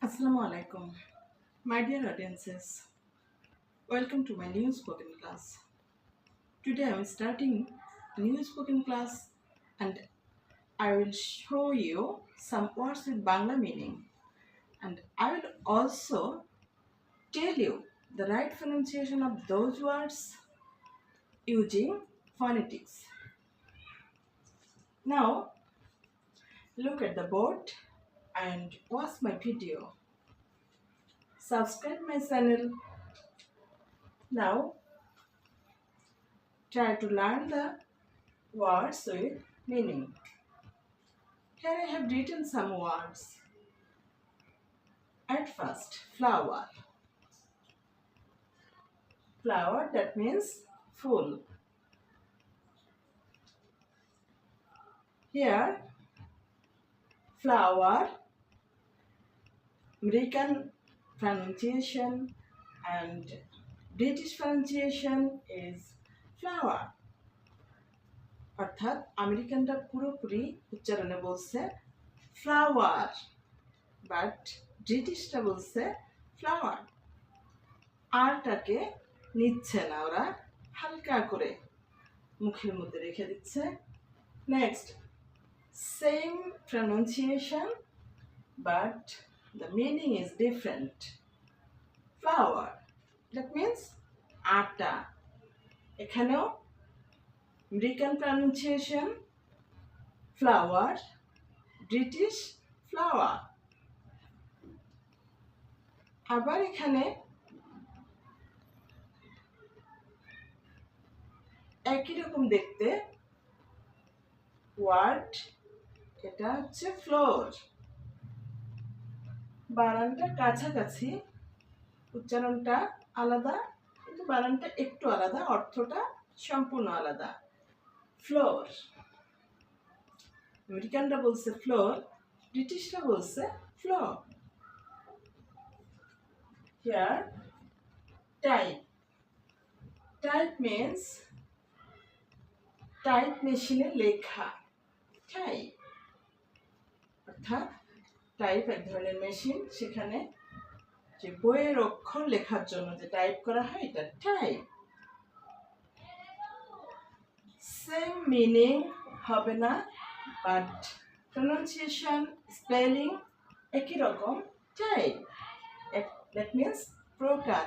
Assalamu alaikum, my dear audiences. Welcome to my new spoken class. Today I am starting a new spoken class and I will show you some words with Bangla meaning and I will also tell you the right pronunciation of those words using phonetics. Now look at the board and watch my video. Subscribe my channel. Now try to learn the words with meaning. Here I have written some words. At first, flower. Flower, that means full. Here, flower, American pronunciation and British pronunciation is flower. অর্থাৎ আমেরিকানরা পুরোপুরি উচ্চারণে বলছে flower, but ব্রিটিশরা বলছে flower. আরটাকে নিচ্ছে না, ওরা হালকা করে মুখের মধ্যে রেখে দিচ্ছে। Next, same pronunciation but the meaning is different. Flour, that means আটা। এখানেও American pronunciation flower, British flower. আবার এখানে একই রকম দেখতে ওয়ার্ড, এটা হচ্ছে ফ্লোর। বানানটা কাছাকাছি, উচ্চারণটা আলাদা কিন্তু বানানটা একটু আলাদা, অর্থটা সম্পূর্ণ আলাদা। ফ্লোর, আমেরিকানরা বলছে ফ্লোর, ব্রিটিশরা বলছে floor. Here type, type means type মেশিনে লেখা। টাইপ অর্থাৎ টাইপ এক ধরনের মেশিন, সেখানে যে বইয়ের অক্ষর লেখার জন্য যে টাইপ করা হয় এটা টাইপ। সেম মিনিং হবে না, বাট প্রনাউন্সিয়েশন স্পেলিং একই রকম। টাইপ দ্যাট মিন্স প্রকার,